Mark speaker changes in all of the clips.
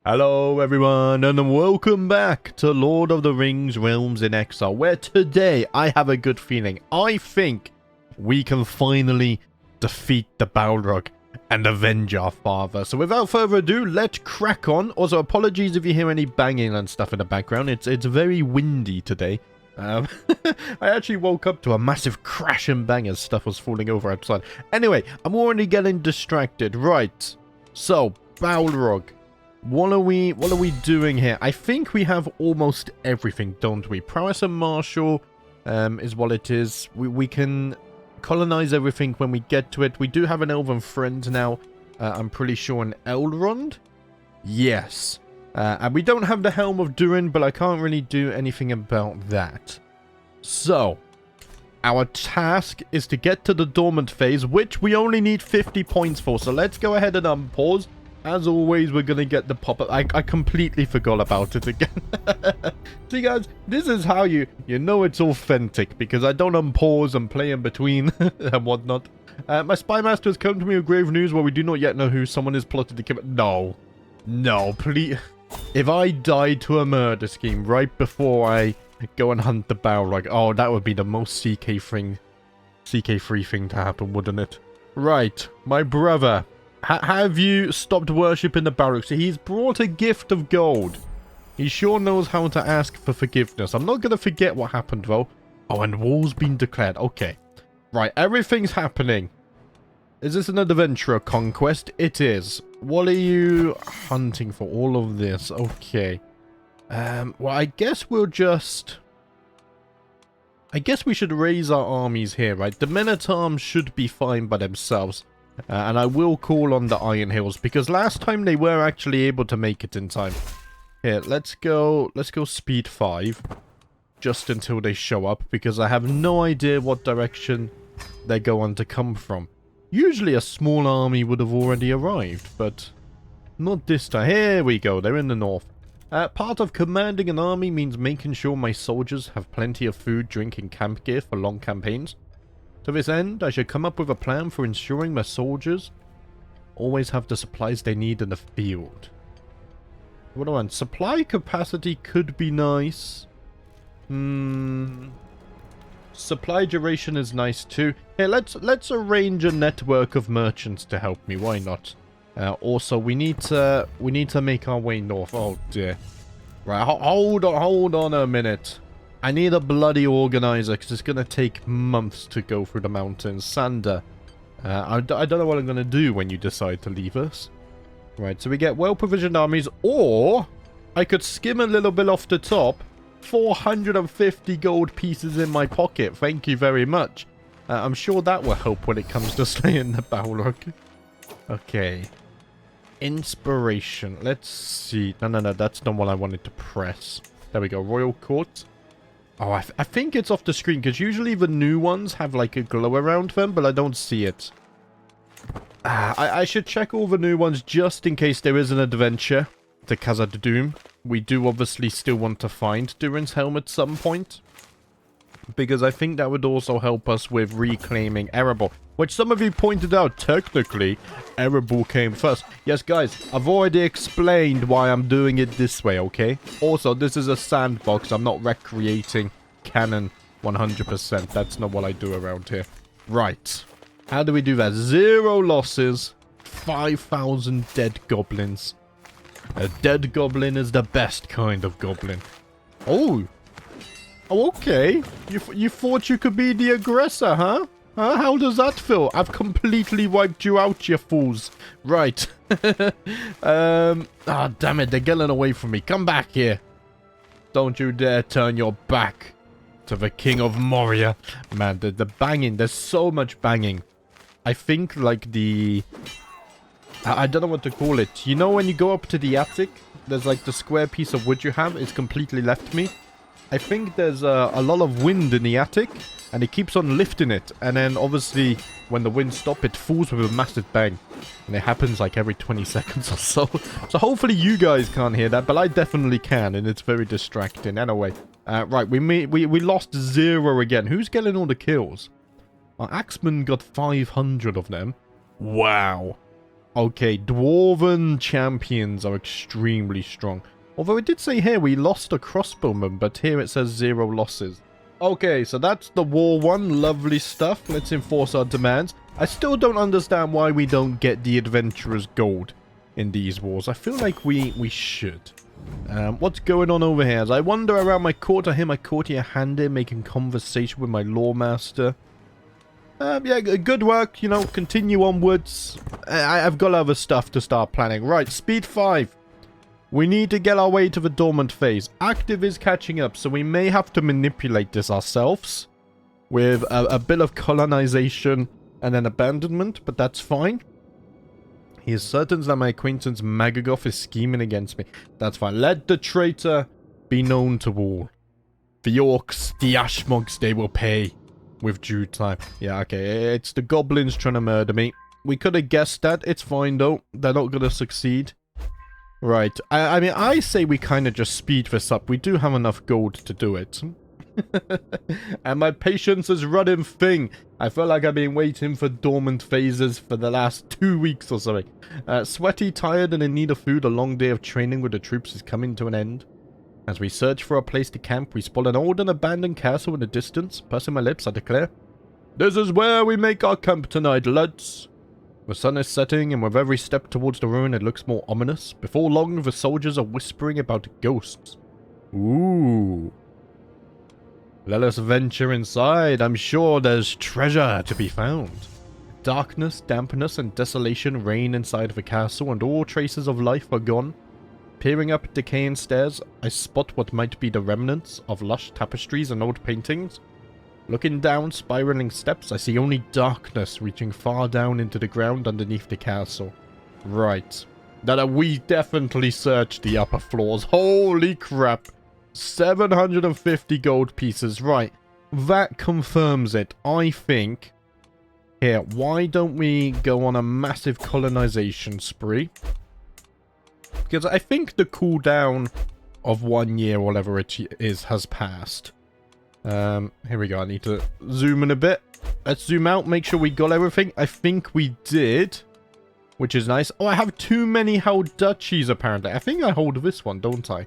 Speaker 1: Hello everyone and welcome back to Lord of the Rings Realms in Exile, where today I have a good feeling. I think we can finally defeat the Balrog and avenge our father. So without further ado, let's crack on. Also, apologies if you hear any banging and stuff in the background. It's very windy today. I actually woke up to a massive crash and bang as stuff was falling over outside. Anyway, I'm already getting distracted. Right, so Balrog. What are we doing here? I think we have almost everything, don't we? Prowess and Martial is what it is. We can colonize everything when we get to it. We do have an elven friend now. I'm pretty sure an Elrond. Yes. And we don't have the Helm of Durin, but I can't really do anything about that. So, our task is to get to the dormant phase, which we only need 50 points for. So let's go ahead and unpause. As always, we're going to get the pop-up. I completely forgot about it again. See, guys, this is how you know it's authentic, because I don't unpause and play in between and whatnot. My spy master has come to me with grave news where we do not yet know who someone is plotted to kill. No. No, please. If I died to a murder scheme right before I go and hunt the Balrog, oh, that would be the most CK3 thing to happen, wouldn't it? Right, my brother. Have you stopped worshipping the Balrog? So he's brought a gift of gold. He sure knows how to ask for forgiveness. I'm not going to forget what happened, though. Oh, and war's been declared. Okay. Right, everything's happening. Is this an adventurer conquest? It is. What are you hunting for? All of this. Okay. Well, I guess we'll just... I guess we should raise our armies here, right? The men-at-arms should be fine by themselves. And I will call on the Iron Hills, because last time they were actually able to make it in time. Here, let's go speed 5. Just until they show up, because I have no idea what direction they're going to come from. Usually a small army would have already arrived, but not this time. Here we go, they're in the north. Part of commanding an army means making sure my soldiers have plenty of food, drink, and camp gear for long campaigns. To this end, I should come up with a plan for ensuring my soldiers always have the supplies they need in the field. What do I want? Supply capacity could be nice. Supply duration is nice too. Here, let's arrange a network of merchants to help me. Why not? Also, we need to make our way north. Oh dear. Right, hold on a minute. I need a bloody organizer, because it's going to take months to go through the mountains. Sander, I don't know what I'm going to do when you decide to leave us. Right, so we get well-provisioned armies, or I could skim a little bit off the top. 450 gold pieces in my pocket. Thank you very much. I'm sure that will help when it comes to slaying the Balrog. Okay. Inspiration. Let's see. No, that's not what I wanted to press. There we go. Royal Court. Oh, I think it's off the screen, because usually the new ones have like a glow around them, but I don't see it. I should check all the new ones just in case there is an adventure to Khazad-dûm. We do obviously still want to find Durin's helm at some point, because I think that would also help us with reclaiming Erebor, which some of you pointed out, technically, Erebor came first. Yes, guys, I've already explained why I'm doing it this way, okay? Also, this is a sandbox. I'm not recreating canon 100%. That's not what I do around here. Right. How do we do that? 0 losses, 5,000 dead goblins. A dead goblin is the best kind of goblin. Oh, okay. You thought you could be the aggressor, huh? How does that feel? I've completely wiped you out, you fools. Right. Damn it. They're getting away from me. Come back here. Don't you dare turn your back to the King of Moria. Man, the banging. There's so much banging. I think, like, the... I don't know what to call it. You know when you go up to the attic? There's, like, the square piece of wood you have. It's completely left me. I think there's a lot of wind in the attic, and it keeps on lifting it. And then, obviously, when the wind stops, it falls with a massive bang. And it happens, like, every 20 seconds or so. So, hopefully, you guys can't hear that, but I definitely can, and it's very distracting. Anyway, right, we lost 0 again. Who's getting all the kills? Our Axeman got 500 of them. Wow. Okay, Dwarven champions are extremely strong. Although it did say here we lost a crossbowman, but here it says 0 losses. Okay, so that's the war one. Lovely stuff. Let's enforce our demands. I still don't understand why we don't get the adventurer's gold in these wars. I feel like we should. What's going on over here? As I wander around my court, I hear my courtier Hande making conversation with my lawmaster. Yeah, good work, you know, continue onwards. I've got other stuff to start planning. Right, speed 5. We need to get our way to the dormant phase. Active is catching up, so we may have to manipulate this ourselves. With a bit of colonization and then abandonment, but that's fine. He is certain that my acquaintance Magagoth is scheming against me. That's fine. Let the traitor be known to all. The orcs, the Ashmogs, they will pay with due time. Yeah, okay. It's the goblins trying to murder me. We could have guessed that. It's fine, though. They're not going to succeed. Right. I mean, I say we kind of just speed this up. We do have enough gold to do it. And my patience is running thin. I feel like I've been waiting for dormant phases for the last 2 weeks or something. Sweaty, tired, and in need of food, a long day of training with the troops is coming to an end. As we search for a place to camp, we spot an old and abandoned castle in the distance. Pursing my lips, I declare, "This is where we make our camp tonight, lads." The sun is setting, and with every step towards the ruin, it looks more ominous. Before long, the soldiers are whispering about ghosts. Ooh. Let us venture inside. I'm sure there's treasure to be found. Darkness, dampness, and desolation reign inside the castle, and all traces of life are gone. Peering up decaying stairs, I spot what might be the remnants of lush tapestries and old paintings. Looking down spiraling steps, I see only darkness reaching far down into the ground underneath the castle. Right. That we definitely searched the upper floors. Holy crap. 750 gold pieces. Right. That confirms it. I think... Here, why don't we go on a massive colonization spree? Because I think the cooldown of 1 year, or whatever it is, has passed. Here we go. I need to zoom in a bit. Let's zoom out, make sure we got everything. I think we did, which is nice. Oh, I have too many held duchies, apparently. I think I hold this one, don't I?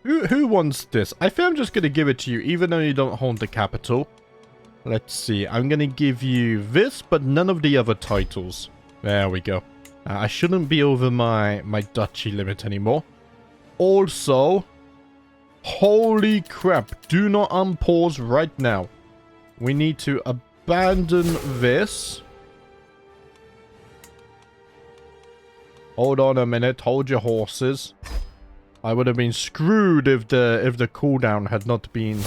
Speaker 1: Who wants this? I think I'm just going to give it to you, even though you don't hold the capital. Let's see. I'm going to give you this, but none of the other titles. There we go. I shouldn't be over my duchy limit anymore. Also, holy crap, do not unpause right now. We need to abandon this. Hold on a minute, hold your horses. I would have been screwed if the cooldown had not been...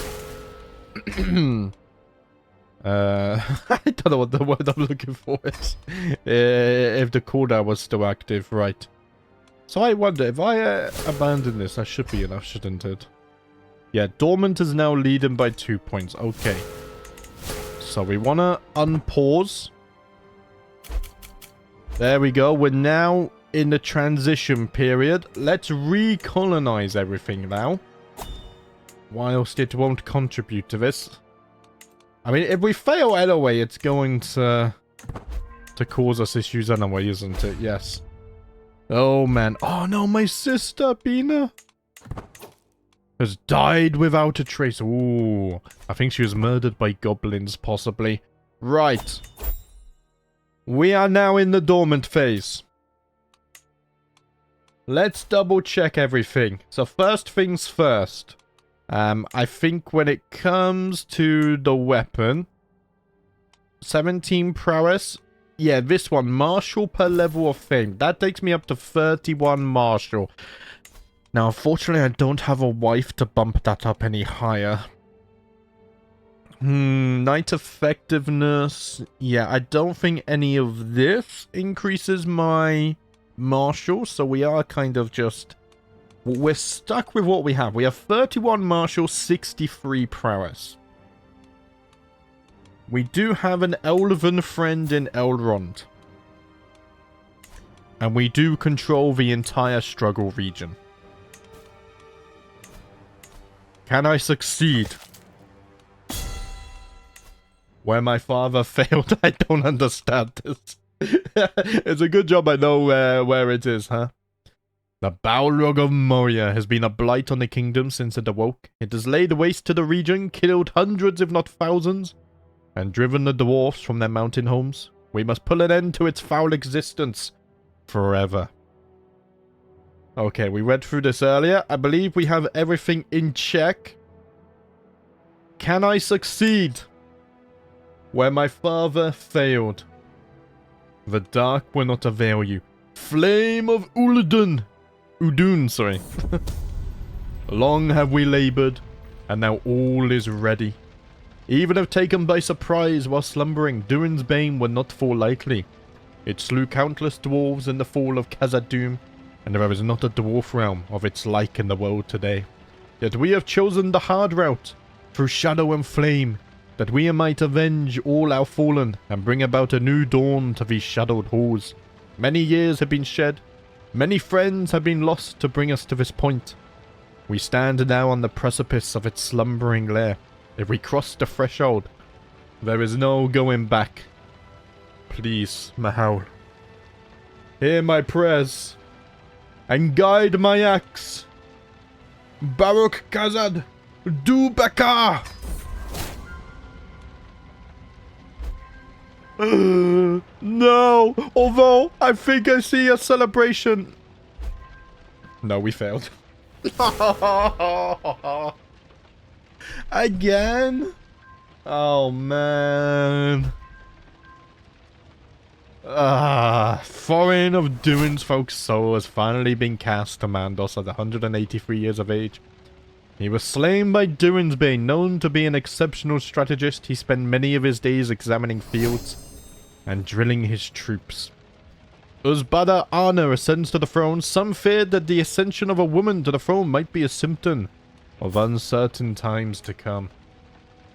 Speaker 1: I don't know what the word I'm looking for is. If the cooldown was still active, right. So I wonder, if I abandon this, that should be enough, shouldn't it? Yeah, Dormant is now leading by 2 points. Okay. So we want to unpause. There we go. We're now in the transition period. Let's recolonize everything now. Whilst it won't contribute to this. I mean, if we fail anyway, it's going to cause us issues anyway, isn't it? Yes. Oh, man. Oh, no, my sister, Bina, has died without a trace. Ooh. I think she was murdered by goblins, possibly. Right. We are now in the dormant phase. Let's double check everything. So first things first. I think when it comes to the weapon, 17 prowess. Yeah, this one, martial per level of fame. That takes me up to 31 martial. Now, unfortunately, I don't have a wife to bump that up any higher. Knight effectiveness. Yeah, I don't think any of this increases my martial, so we are kind of just... We're stuck with what we have. We have 31 martial, 63 prowess. We do have an elven friend in Elrond. And we do control the entire struggle region. Can I succeed? Where my father failed. I don't understand this. It's a good job I know where it is, huh? The Balrog of Moria has been a blight on the kingdom since it awoke. It has laid waste to the region, killed hundreds if not thousands, and driven the dwarfs from their mountain homes. We must put an end to its foul existence forever. Okay, we read through this earlier. I believe we have everything in check. Can I succeed? Where my father failed. The dark will not avail you. Flame of Uladun. Udun, sorry. Long have we labored, and now all is ready. Even if taken by surprise while slumbering, Durin's Bane would not fall lightly. It slew countless dwarves in the fall of Khazad-dûm, and there is not a dwarf realm of its like in the world today. Yet we have chosen the hard route, through shadow and flame, that we might avenge all our fallen, and bring about a new dawn to these shadowed halls. Many years have been shed, many friends have been lost to bring us to this point. We stand now on the precipice of its slumbering lair. If we cross the threshold, there is no going back. Please, Mahal, hear my prayers, and guide my axe. Baruch Khazad, Du Bakar! No! Although, I think I see a celebration. No, we failed. Again? Oh, man. Foreign of Durin's folk's soul has finally been cast to Mandos at 183 years of age. He was slain by Durin's Bane. Known to be an exceptional strategist, he spent many of his days examining fields and drilling his troops. Uzbada Arna ascends to the throne. Some feared that the ascension of a woman to the throne might be a symptom of uncertain times to come.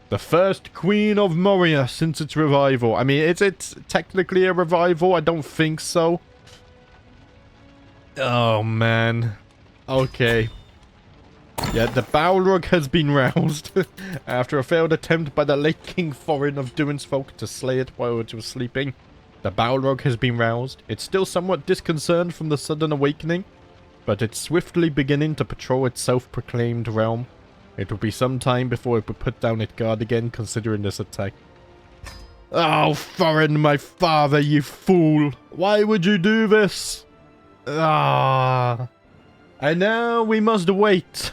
Speaker 1: The first Queen of Moria since its revival. I mean, is it technically a revival? I don't think so. Oh, man. Okay. Yeah, the Balrog has been roused after a failed attempt by the late King Thorin of Durin's folk to slay it while it was sleeping. The Balrog has been roused. It's still somewhat disconcerted from the sudden awakening, but it's swiftly beginning to patrol its self-proclaimed realm. It will be some time before it will put down its guard again, considering this attack. Oh, Thorin, my father, you fool! Why would you do this? Ah! And now we must wait.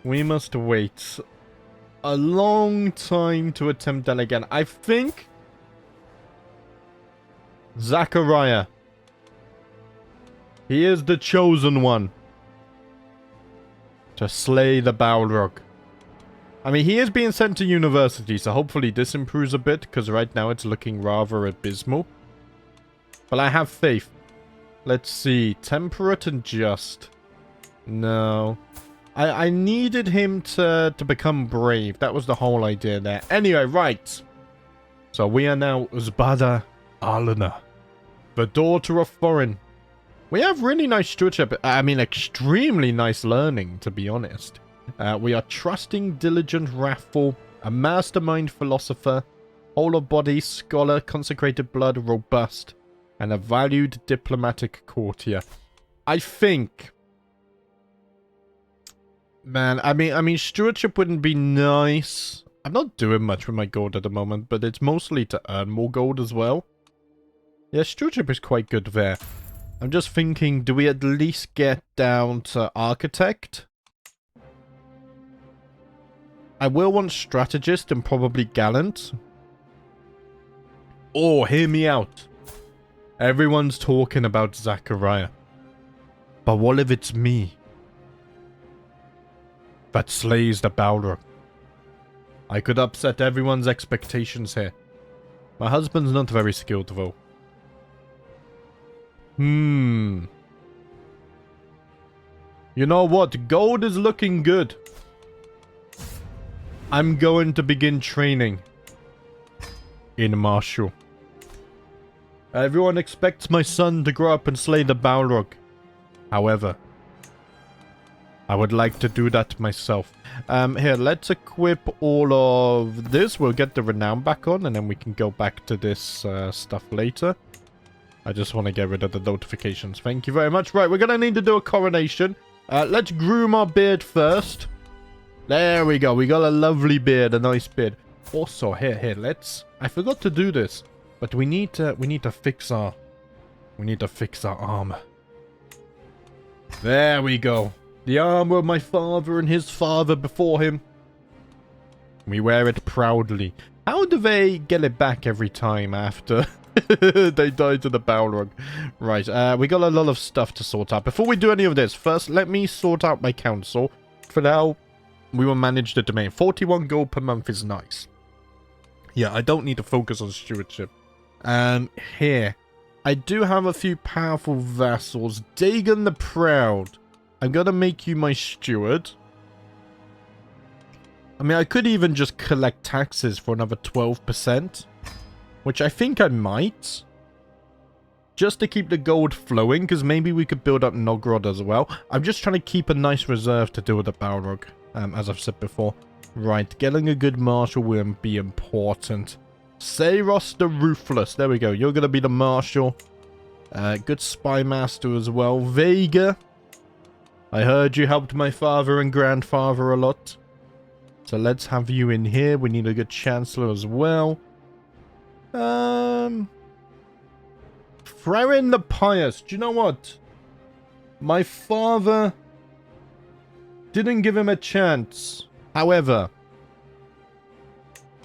Speaker 1: We must wait a long time to attempt that again. I think Zachariah. He is the chosen one to slay the Balrog. I mean, he is being sent to university, so hopefully this improves a bit, because right now it's looking rather abysmal. But I have faith. Let's see. Temperate and just. No. I needed him to become brave. That was the whole idea there. Anyway, right. So we are now Uzbada Alana, the daughter of Thorin. We have really nice stewardship. I mean, extremely nice learning, to be honest. We are trusting, diligent, wrathful, a mastermind philosopher, whole of body, scholar, consecrated blood, robust, and a valued diplomatic courtier. I think... Man, I mean, stewardship wouldn't be nice. I'm not doing much with my gold at the moment, but it's mostly to earn more gold as well. Yeah, stewardship is quite good there. I'm just thinking, do we at least get down to architect? I will want strategist and probably gallant. Or, hear me out. Everyone's talking about Zachariah. But what if it's me that slays the Balrog? I could upset everyone's expectations here. My husband's not very skilled though. You know what? Gold is looking good. I'm going to begin training in martial. Everyone expects my son to grow up and slay the Balrog. However, I would like to do that myself. Here, let's equip all of this. We'll get the renown back on, and then we can go back to this stuff later. I just want to get rid of the notifications. Thank you very much. Right, we're going to need to do a coronation. Let's groom our beard first. There we go. We got a lovely beard, a nice beard. Also, here, let's... I forgot to do this, but we need to fix our... We need to fix our armor. There we go. The armor of my father and his father before him. We wear it proudly. How do they get it back every time after they die to the Balrog? Right, we got a lot of stuff to sort out. Before we do any of this, first let me sort out my council. For now, we will manage the domain. 41 gold per month is nice. Yeah, I don't need to focus on stewardship. Here. I do have a few powerful vassals. Dagon the Proud. I'm gonna make you my steward. I mean, I could even just collect taxes for another 12%. Which I think I might. Just to keep the gold flowing, because maybe we could build up Nogrod as well. I'm just trying to keep a nice reserve to deal with the Balrog, as I've said before. Right, getting a good marshal will be important. Saros the Ruthless. There we go. You're going to be the marshal. Good spy master as well. Vega. I heard you helped my father and grandfather a lot. So let's have you in here. We need a good chancellor as well. Frerin the Pious. Do you know what? My father didn't give him a chance. However,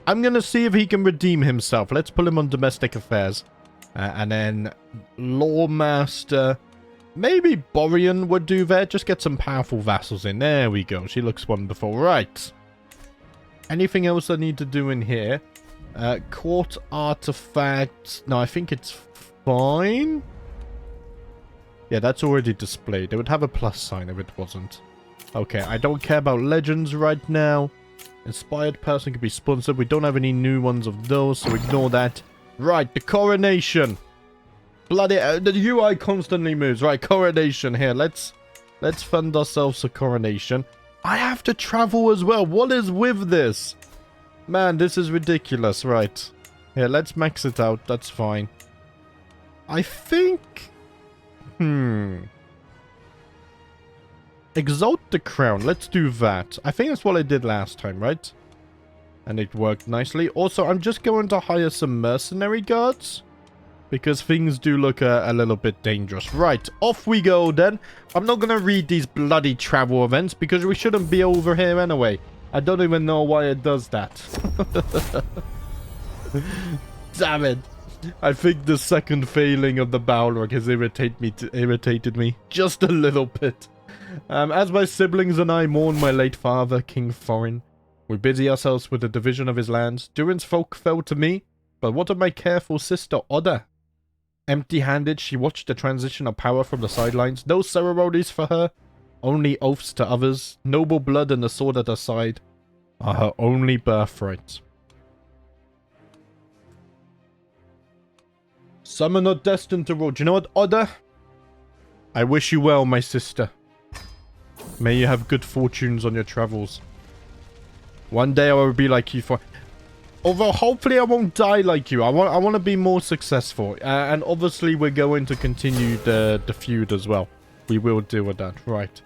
Speaker 1: I'm going to see if he can redeem himself. Let's pull him on domestic affairs. And then Lawmaster. Maybe Borean would do that. Just get some powerful vassals in. There we go. She looks wonderful. Right. Anything else I need to do in here? Court artifacts. No, I think it's fine. Yeah, that's already displayed. It would have a plus sign if it wasn't. Okay, I don't care about legends right now. Inspired person could be sponsored. We don't have any new ones of those, so ignore that. Right, the coronation. Bloody, the UI constantly moves. Right, coronation here. Let's fund ourselves a coronation. I have to travel as well. What is with this? Man, this is ridiculous. Right. Here, let's max it out. That's fine. I think... Exalt the crown. Let's do that. I think that's what I did last time, right? And it worked nicely. Also, I'm just going to hire some mercenary guards. Because things do look a little bit dangerous. Right, off we go then. I'm not going to read these bloody travel events because we shouldn't be over here anyway. I don't even know why it does that. Damn it. I think the second failing of the Balrog has irritated me just a little bit. As my siblings and I mourn my late father, King Thorin, we busy ourselves with the division of his lands. Durin's folk fell to me, but what of my careful sister, Oda? Empty-handed, she watched the transition of power from the sidelines. No ceremonies for her, only oaths to others. Noble blood and the sword at her side are her only birthright. Some are not destined to rule. Do you know what, Oda? I wish you well, my sister. May you have good fortunes on your travels. One day I will be like you for... Although hopefully I won't die like you. I want to be more successful. And obviously we're going to continue the feud as well. We will deal with that. Right.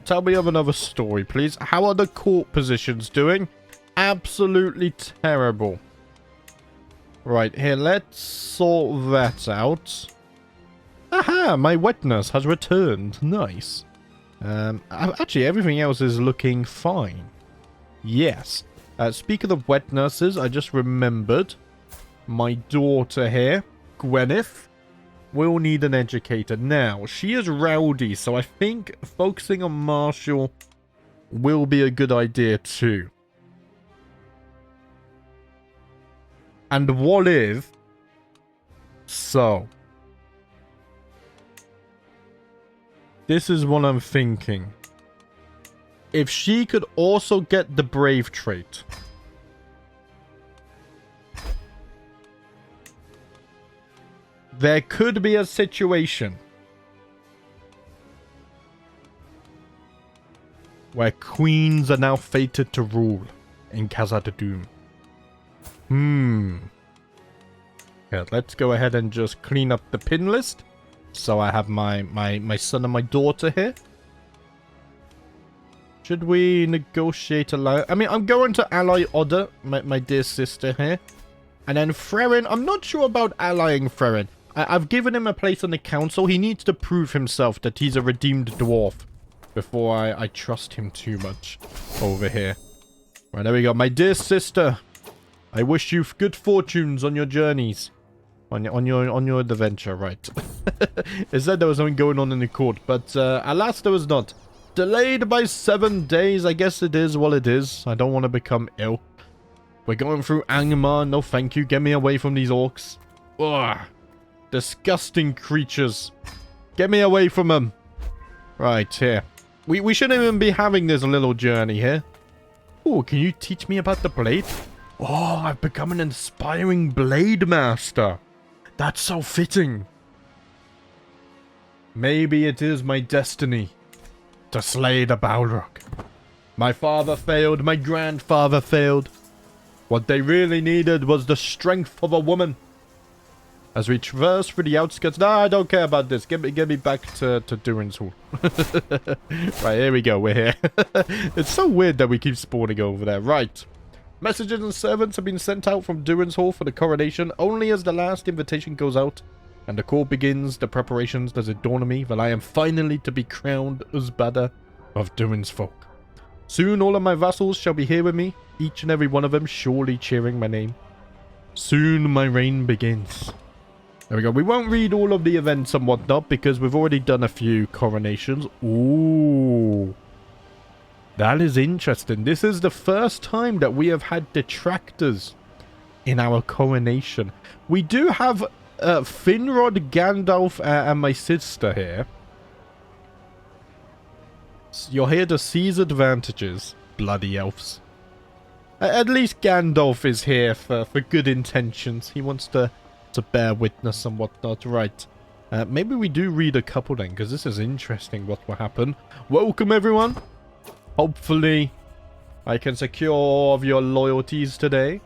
Speaker 1: Tell me of another story, please. How are the court positions doing? Absolutely terrible. Right, here, let's sort that out. Aha, my wet nurse has returned. Nice. Actually, everything else is looking fine. Yes. Speaking of wet nurses, I just remembered my daughter here, Gwyneth, will need an educator. Now, she is rowdy, so I think focusing on Marshall will be a good idea too. And what if... So... This is what I'm thinking. If she could also get the brave trait. There could be a situation where queens are now fated to rule in Khazad-dûm. Yeah, let's go ahead and just clean up the pin list. So I have my son and my daughter here. Should we negotiate a I mean, I'm going to ally Oda, my dear sister here. And then Frerin, I'm not sure about allying Frerin. I've given him a place on the council. He needs to prove himself that he's a redeemed dwarf before I trust him too much over here. Right, there we go. My dear sister, I wish you good fortunes on your journeys. On your adventure, right. It said there was something going on in the court, but alas, there was not. Delayed by 7 days. I guess it is what it is. I don't want to become ill. We're going through Angmar. No thank you. Get me away from these orcs. Ugh. Disgusting creatures. Get me away from them. Right, here. We shouldn't even be having this little journey here. Oh, can you teach me about the blade? Oh, I've become an inspiring blade master. That's so fitting. Maybe it is my destiny to slay the Balrog. My father failed. My grandfather failed. What they really needed was the strength of a woman. As we traverse through the outskirts... No, I don't care about this. Get me back to Durin's Hall. Right, here we go. We're here. It's so weird that we keep spawning over there. Right. Messages and servants have been sent out from Durin's Hall for the coronation. Only as the last invitation goes out and the court begins the preparations, does it dawn on me that I am finally to be crowned Uzbada of Durin's folk. Soon all of my vassals shall be here with me, each and every one of them surely cheering my name. Soon my reign begins. There we go. We won't read all of the events and whatnot because we've already done a few coronations. Ooh. That is interesting. This is the first time that we have had detractors in our coronation. We do have Finrod, Gandalf, and my sister here. You're here to seize advantages, bloody elves. At least Gandalf is here for good intentions. He wants to bear witness and whatnot. Right. Maybe we do read a couple then, because this is interesting what will happen. Welcome, everyone. Hopefully, I can secure all of your loyalties today.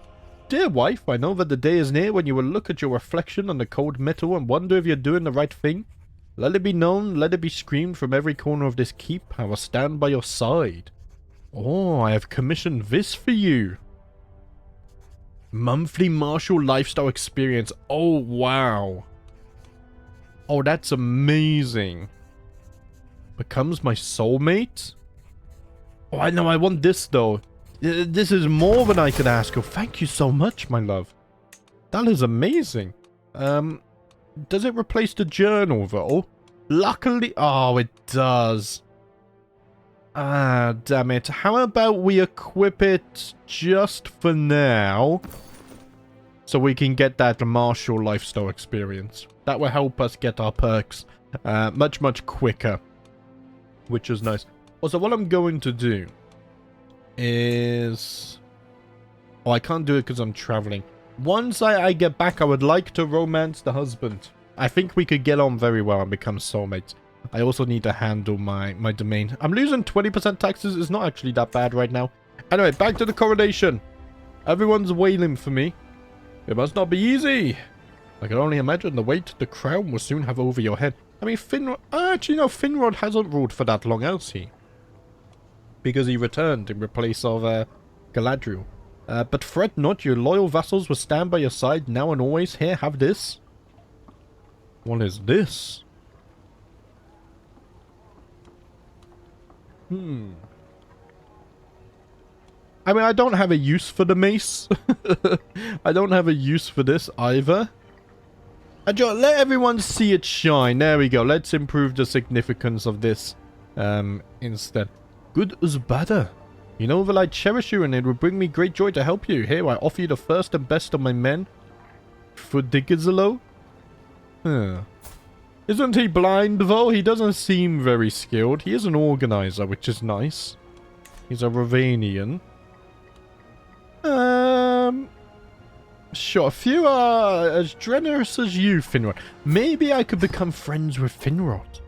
Speaker 1: Dear wife, I know that the day is near when you will look at your reflection on the cold metal and wonder if you're doing the right thing. Let it be known, let it be screamed from every corner of this keep. I will stand by your side. Oh, I have commissioned this for you. Monthly martial lifestyle experience. Oh, wow. Oh, that's amazing. Becomes my soulmate? Oh, I know. I want this, though. This is more than I could ask of. Thank you so much, my love. That is amazing. Does it replace the journal, though? Luckily... Oh, it does. Ah, damn it. How about we equip it just for now? So we can get that martial lifestyle experience. That will help us get our perks much, much quicker. Which is nice. Also, what I'm going to do is... Oh, I can't do it because I'm traveling. Once I get back, I would like to romance the husband. I think we could get on very well and become soulmates. I also need to handle my domain. I'm losing 20% taxes. It's not actually that bad right now. Anyway, back to the coronation. Everyone's wailing for me. It must not be easy. I can only imagine the weight the crown will soon have over your head. I mean, Finrod... Actually, no, Finrod hasn't ruled for that long, has he? Because he returned in replace of Galadriel. But fret not, your loyal vassals will stand by your side now and always. Here, have this. What is this? I mean, I don't have a use for the mace. I don't have a use for this either. Let everyone see it shine. There we go. Let's improve the significance of this instead. Good Uzbada. You know that I cherish you and it would bring me great joy to help you. Here, I offer you the first and best of my men. For Digizalo? Huh. Isn't he blind, though? He doesn't seem very skilled. He is an organizer, which is nice. He's a Ravanian. Sure, few are as generous as you, Finrod. Maybe I could become friends with Finrod.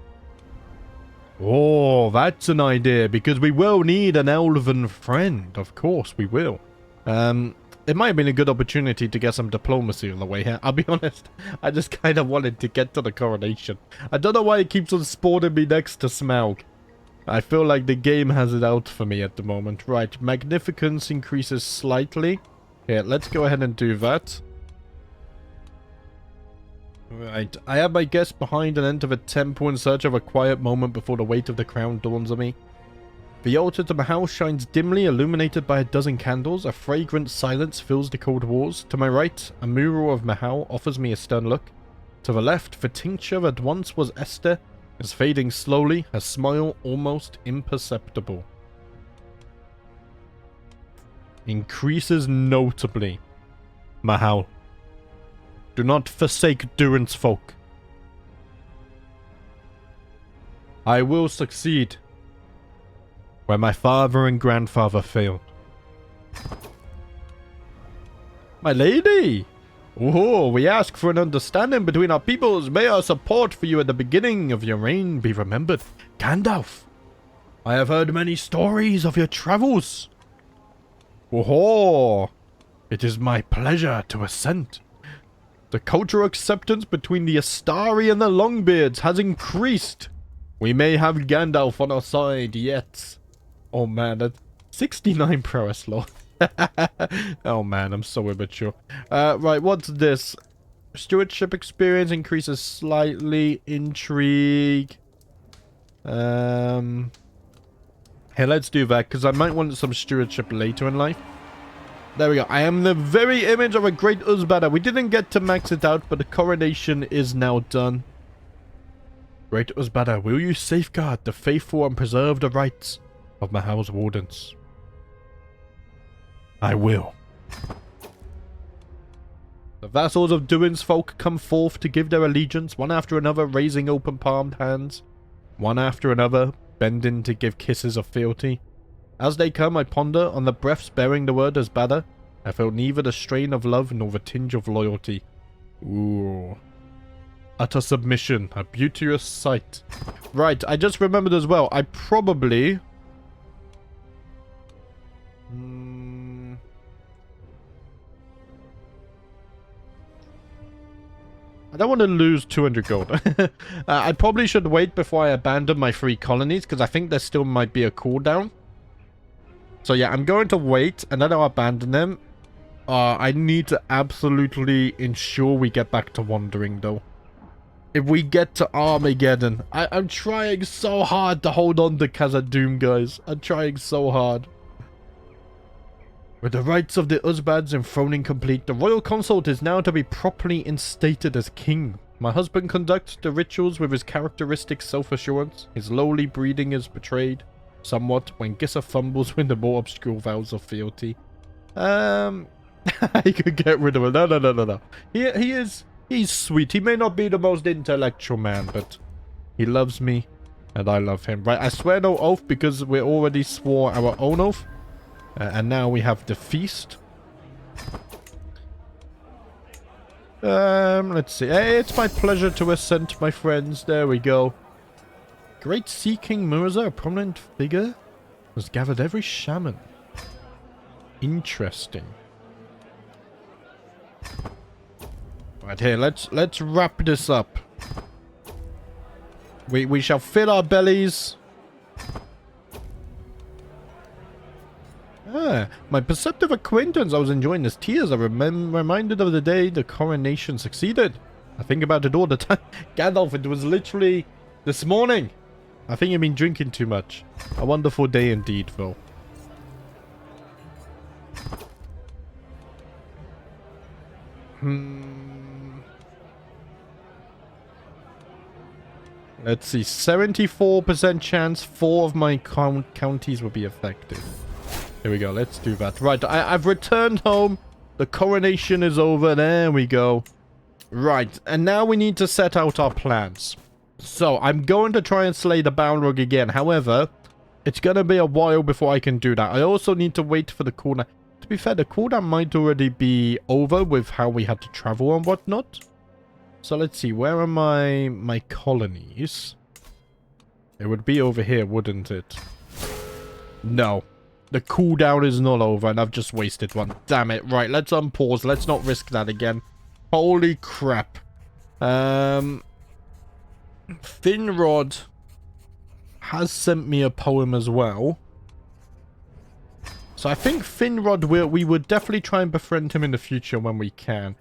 Speaker 1: Oh, that's an idea, because we will need an elven friend. Of course we will. It might have been a good opportunity to get some diplomacy on the way here. I'll be honest, I just kind of wanted to get to the coronation. I don't know why it keeps on spawning me next to Smaug. I feel like the game has it out for me at the moment. Right, magnificence increases slightly. Here, let's go ahead and do that. Right, I have my guest behind and enter the temple in search of a quiet moment before the weight of the crown dawns on me. The altar to my house shines dimly, illuminated by a dozen candles. A fragrant silence fills the cold walls. To my right, a mural of Mahal offers me a stern look. To the left, the tincture that once was Esther is fading slowly, her smile almost imperceptible. Increases notably. Mahal. Do not forsake Durin's folk. I will succeed where my father and grandfather failed. My lady! Oh, we ask for an understanding between our peoples. May our support for you at the beginning of your reign be remembered. Gandalf, I have heard many stories of your travels. Oh, it is my pleasure to assent. The cultural acceptance between the Astari and the Longbeards has increased. We may have Gandalf on our side yet. Oh man, that's 69 prowess law. Oh man, I'm so immature. Right, what's this? Stewardship experience increases slightly. Intrigue. Here, let's do that, because I might want some stewardship later in life. There we go. I am the very image of a great Uzbada. We didn't get to max it out, but the coronation is now done. Great Uzbada, will you safeguard the faithful and preserve the rights of Mahal's wardens? I will. The vassals of Durin's folk come forth to give their allegiance, one after another raising open-palmed hands, one after another bending to give kisses of fealty. As they come, I ponder on the breaths bearing the word Uzbada. I feel neither the strain of love nor the tinge of loyalty. Ooh. Utter submission, a beauteous sight. Right, I just remembered as well, I probably... I don't want to lose 200 gold. I probably should wait before I abandon my 3 colonies, because I think there still might be a cooldown. So yeah, I'm going to wait, and then I'll abandon them. I need to absolutely ensure we get back to wandering, though. If we get to Armageddon, I'm trying so hard to hold on to Khazad-dûm, guys. I'm trying so hard. With the rights of the Uzbads enthroning complete, the royal consort is now to be properly instated as king. My husband conducts the rituals with his characteristic self-assurance. His lowly breeding is betrayed somewhat when Gissa fumbles with the more obscure vows of fealty. I could get rid of him. No. He's sweet. He may not be the most intellectual man, but he loves me and I love him. Right, I swear no oath because we already swore our own oath. And now we have the feast. Let's see. Hey, it's my pleasure to assent, my friends. There we go. Great Sea King Mirza, a prominent figure, has gathered every shaman. Interesting. Right here, let's wrap this up. We shall fill our bellies. Ah, my perceptive acquaintance. I was enjoying his tears. I reminded of the day the coronation succeeded. I think about it all the time. Gandalf, it was literally this morning. I think you've been drinking too much. A wonderful day indeed, though. Let's see. 74% chance 4 of my counties will be affected. Here we go. Let's do that. Right. I've returned home. The coronation is over. There we go. Right. And now we need to set out our plans. So, I'm going to try and slay the Balrog again. However, it's going to be a while before I can do that. I also need to wait for the cooldown. To be fair, the cooldown might already be over with how we had to travel and whatnot. So, let's see. Where are my colonies? It would be over here, wouldn't it? No. The cooldown is not over, and I've just wasted one. Damn it. Right, let's unpause. Let's not risk that again. Holy crap. Finrod has sent me a poem as well. So I think Finrod, we would definitely try and befriend him in the future when we can.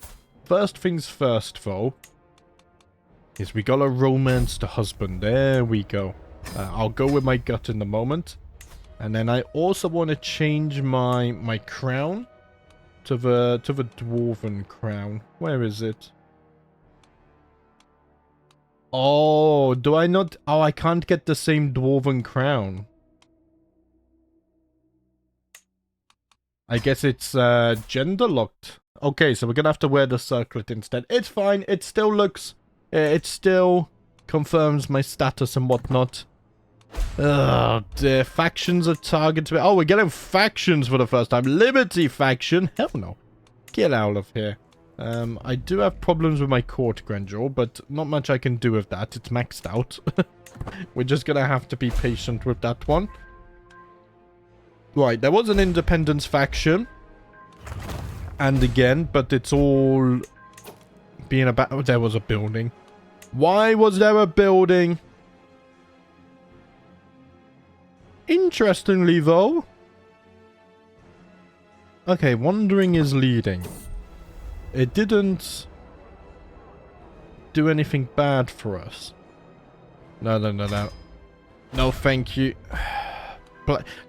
Speaker 1: First things first, though, is we gotta romance the husband. There we go. I'll go with my gut in the moment. And then I also want to change my crown to the dwarven crown. Where is it? Oh, do I not? Oh, I can't get the same dwarven crown. I guess it's gender locked. Okay, so we're gonna have to wear the circlet instead. It's fine. It still looks. It still confirms my status and whatnot. Oh, dear. Factions are targeted. Oh, we're getting factions for the first time. Liberty faction? Hell no. Get out of here. I do have problems with my court grandeur, but not much I can do with that. It's maxed out. We're just gonna have to be patient with that one. Right, there was an independence faction. And again, but it's all being about... Oh, there was a building. Why was there a building? Interestingly, though... Okay, wandering is leading. It didn't do anything bad for us. No. No, thank you.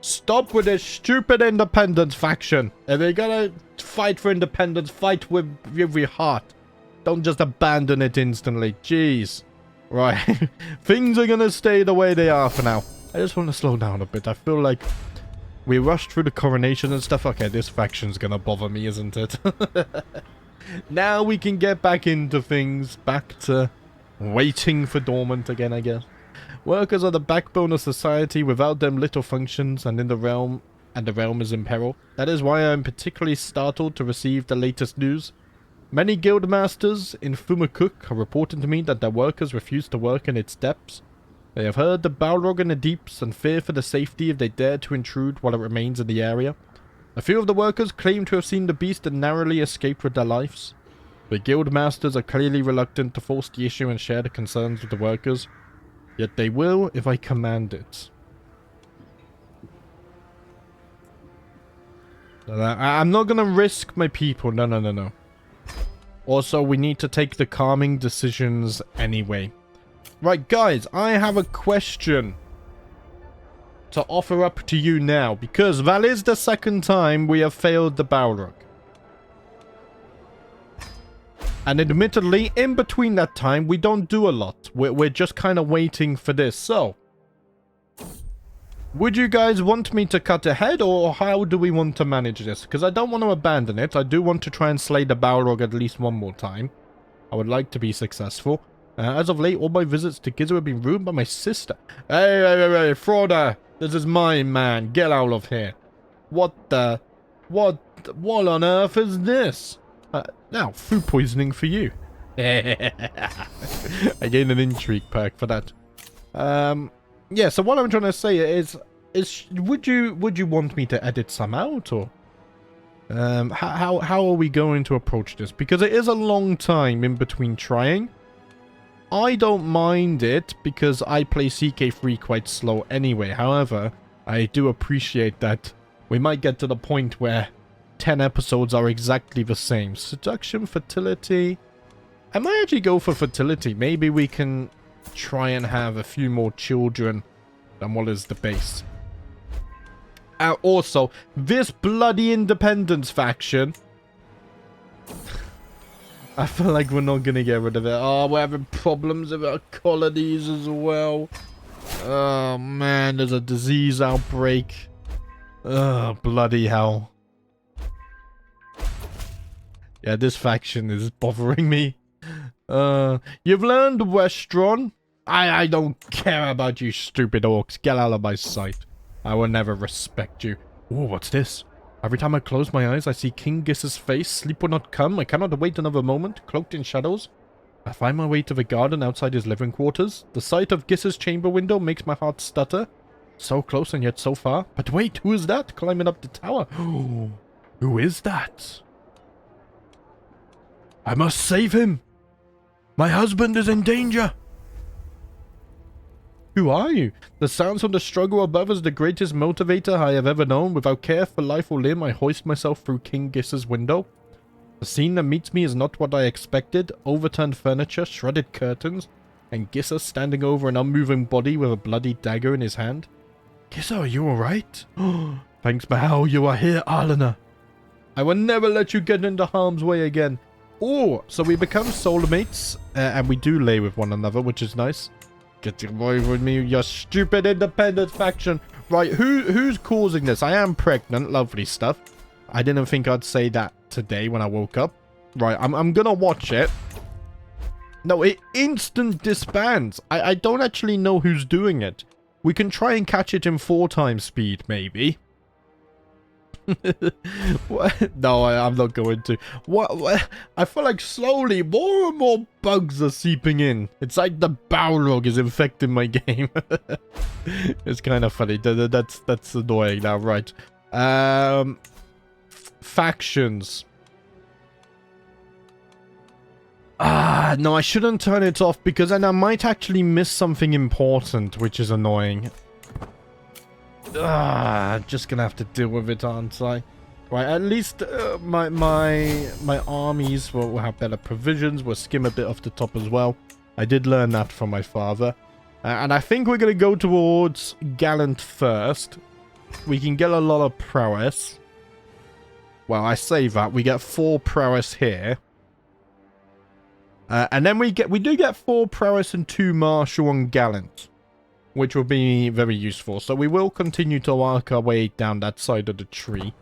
Speaker 1: Stop with this stupid independence faction. If they're gonna fight for independence, fight with your heart. Don't just abandon it instantly. Jeez. Right. Things are gonna stay the way they are for now. I just want to slow down a bit. I feel like we rushed through the coronation and stuff. Okay, this faction's gonna bother me, isn't it? Now we can get back into things. Back to waiting for dormant again, I guess. Workers are the backbone of society. Without them, little functions, and the realm is in peril. That is why I am particularly startled to receive the latest news. Many guild masters in Fumakuk are reporting to me that their workers refuse to work in its depths. They have heard the Balrog in the deeps and fear for the safety if they dare to intrude while it remains in the area. A few of the workers claim to have seen the beast and narrowly escaped with their lives. The guild masters are clearly reluctant to force the issue and share the concerns with the workers. Yet they will if I command it. I'm not gonna risk my people. No. Also, we need to take the calming decisions anyway. Right, guys, I have a question to offer up to you now, because that is the second time we have failed the Balrog. And admittedly, in between that time, we don't do a lot. We're just kind of waiting for this. So, would you guys want me to cut ahead, or how do we want to manage this? Because I don't want to abandon it. I do want to try and slay the Balrog at least one more time. I would like to be successful. As of late, all my visits to Giza have been ruined by my sister. Hey, Frauder! This is mine, man. Get out of here. What on earth is this? Now, food poisoning for you. I gained an intrigue perk for that. Yeah, so what I'm trying to say is would you want me to edit some out, or how are we going to approach this? Because it is a long time in between trying. I don't mind it because I play CK3 quite slow anyway. However, I do appreciate that we might get to the point where 10 episodes are exactly the same. Seduction, fertility. I might actually go for fertility. Maybe we can try and have a few more children than what is the base. Also, this bloody independence faction. I feel like we're not going to get rid of it. Oh, we're having problems with our colonies as well. Oh, man, there's a disease outbreak. Oh, bloody hell. Yeah, this faction is bothering me. You've learned Westron. I don't care about you stupid orcs. Get out of my sight. I will never respect you. Oh, what's this? Every time I close my eyes, I see King Gis's face. Sleep will not come. I cannot wait another moment. Cloaked in shadows. I find my way to the garden outside his living quarters. The sight of Giss's chamber window makes my heart stutter. So close and yet so far. But wait, who is that climbing up the tower? Who is that? I must save him. My husband is in danger. Who are you? The sounds from the struggle above is the greatest motivator I have ever known. Without care for life or limb, I hoist myself through King Giss's window. The scene that meets me is not what I expected. Overturned furniture, shredded curtains, and Gissa standing over an unmoving body with a bloody dagger in his hand. Gissa, are you alright? Thanks, Mahal, you are here, Alana. I will never let you get into harm's way again. Oh, so we become soulmates, and we do lay with one another, which is nice. Get away with me, you stupid independent faction. Right, who's causing this? I am pregnant, lovely stuff. I didn't think I'd say that today when I woke up. Right, I'm gonna watch it. No, it instant disbands. I don't actually know who's doing it. We can try and catch it in 4 times speed, maybe. No, I'm not going to. What? I feel like slowly more and more bugs are seeping in. It's like the Balrog is infecting my game. It's kind of funny. That's annoying now, right? Factions. No, I shouldn't turn it off because then I might actually miss something important, which is annoying. Just gonna have to deal with it, aren't I? Right, at least my armies will have better provisions. We'll skim a bit off the top as well. I did learn that from my father. And I think we're gonna go towards Gallant first. We can get a lot of prowess. Well, I say that. We get 4 prowess here. And then we do get 4 prowess and 2 martial on Gallant, which will be very useful. So we will continue to work our way down that side of the tree.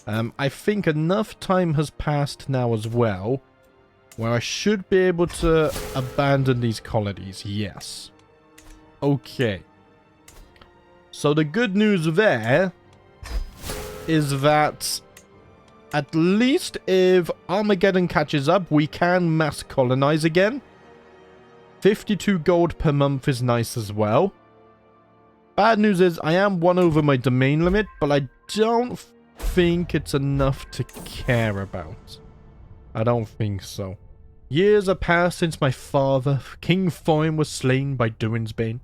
Speaker 1: I think enough time has passed now as well, where I should be able to abandon these colonies. Yes. Okay. So the good news there is that at least if Armageddon catches up, we can mass colonize again. 52 gold per month is nice as well. Bad news is I am 1 over my domain limit, but I don't think it's enough to care about. I don't think so. Years have passed since my father, King Thorin, was slain by Durin's Bane.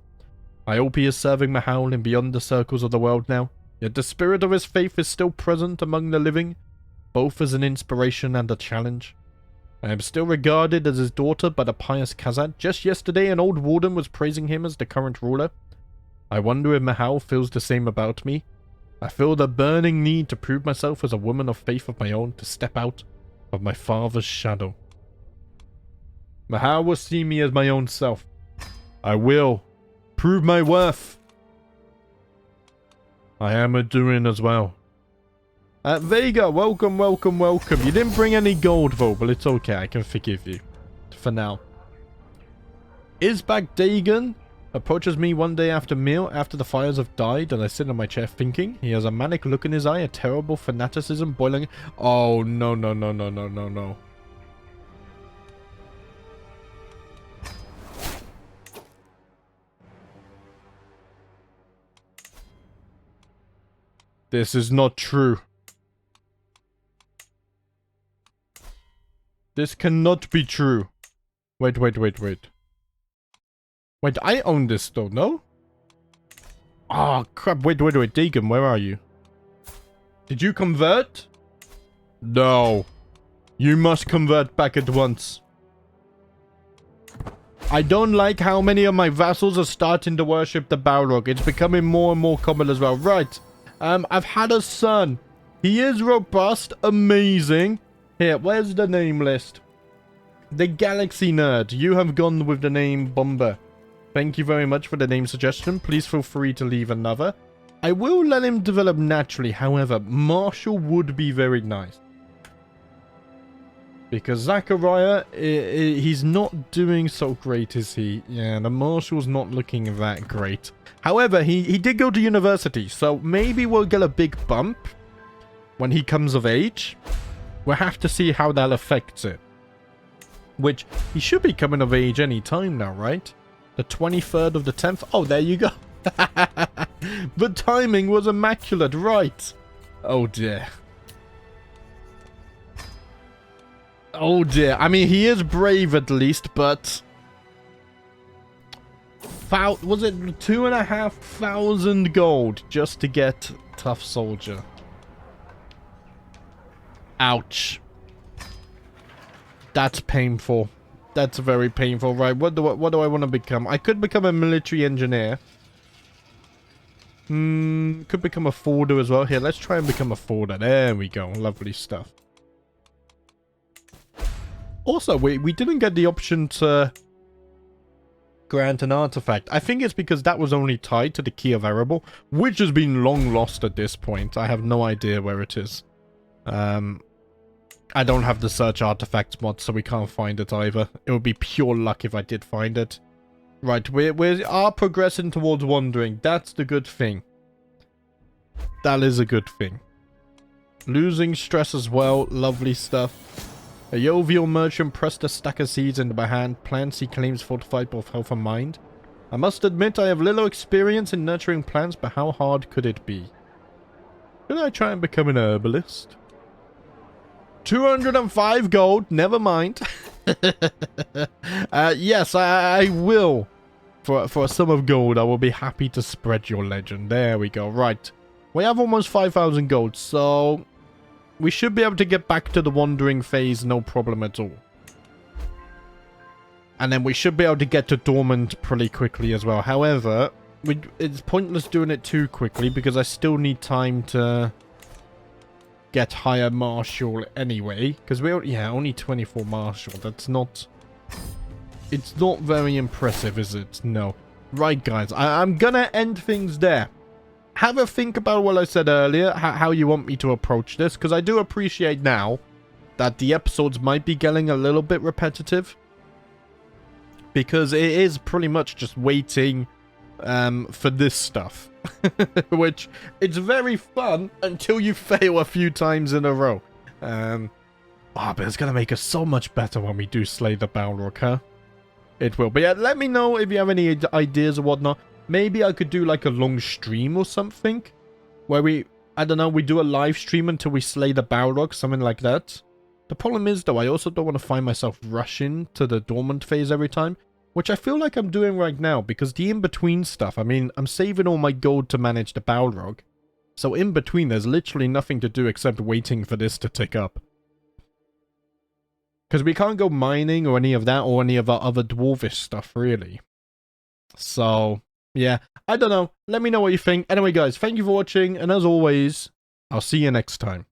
Speaker 1: I hope he is serving Mahal in beyond the circles of the world now, yet the spirit of his faith is still present among the living, both as an inspiration and a challenge. I am still regarded as his daughter by the pious Khazad. Just yesterday an old warden was praising him as the current ruler. I wonder if Mahal feels the same about me. I feel the burning need to prove myself as a woman of faith of my own, to step out of my father's shadow. Mahal will see me as my own self. I will prove my worth. I am a Durin as well. Vega, welcome, welcome, welcome. You didn't bring any gold though, but it's okay. I can forgive you. For now. Isbak Dagon approaches me one day after meal, after the fires have died, and I sit in my chair thinking. He has a manic look in his eye, a terrible fanaticism boiling. Oh, no, no, no, no, no, no, no. This is not true. This cannot be true. Wait, wait, wait, wait. Wait, I own this though, no? Oh, crap. Wait, wait, wait. Dagon, where are you? Did you convert? No. You must convert back at once. I don't like how many of my vassals are starting to worship the Balrog. It's becoming more and more common as well. Right. I've had a son. He is robust. Amazing. Here, where's the name list? The Galaxy Nerd. You have gone with the name Bomber. Thank you very much for the name suggestion. Please feel free to leave another. I will let him develop naturally. However, Marshall would be very nice. Because Zachariah, he's not doing so great, is he? Yeah, the Marshall's not looking that great. However, he did go to university, so maybe we'll get a big bump when he comes of age. We'll have to see how that affects it. Which, he should be coming of age any time now, right? The 23rd of the 10th. Oh, there you go. The timing was immaculate, right? Oh dear. Oh dear. I mean, he is brave at least, but... Was it 2,500 gold just to get Tough Soldier? Ouch. That's painful. That's very painful. Right, what do I want to become? I could become a military engineer. Could become a forder as well. Here, let's try and become a forder. There we go. Lovely stuff. Also, we didn't get the option to grant an artifact. I think it's because that was only tied to the Key of Erebor, which has been long lost at this point. I have no idea where it is. I don't have the search artifacts mod, so we can't find it either. It would be pure luck if I did find it. Right, we are progressing towards wandering. That's the good thing. That is a good thing. Losing stress as well. Lovely stuff. A jovial merchant pressed a stack of seeds into my hand. Plants he claims fortify both health and mind. I must admit I have little experience in nurturing plants, but how hard could it be? Should I try and become an herbalist? 205 gold, never mind. Yes, I will. For a sum of gold, I will be happy to spread your legend. There we go. Right. We have almost 5,000 gold, so we should be able to get back to the wandering phase, no problem at all. And then we should be able to get to dormant pretty quickly as well. However, it's pointless doing it too quickly because I still need time to get higher martial anyway, because only 24 martial. That's not, it's not very impressive, is it? No. Right, guys, I'm gonna end things there. Have a think about what I said earlier, how you want me to approach this, because I do appreciate now that the episodes might be getting a little bit repetitive, because it is pretty much just waiting for this stuff. Which, it's very fun until you fail a few times in a row. But it's gonna make us so much better when we do slay the Balrog, huh? It will. But yeah, let me know if you have any ideas or whatnot. Maybe I could do like a long stream or something, where I don't know, we do a live stream until we slay the Balrog, something like that. The problem is, though, I also don't want to find myself rushing to the dormant phase every time. Which I feel like I'm doing right now, because the in-between stuff, I mean, I'm saving all my gold to manage the Balrog. So in between, there's literally nothing to do except waiting for this to tick up. Because we can't go mining or any of that, or any of our other dwarvish stuff, really. So, yeah, I don't know. Let me know what you think. Anyway, guys, thank you for watching, and as always, I'll see you next time.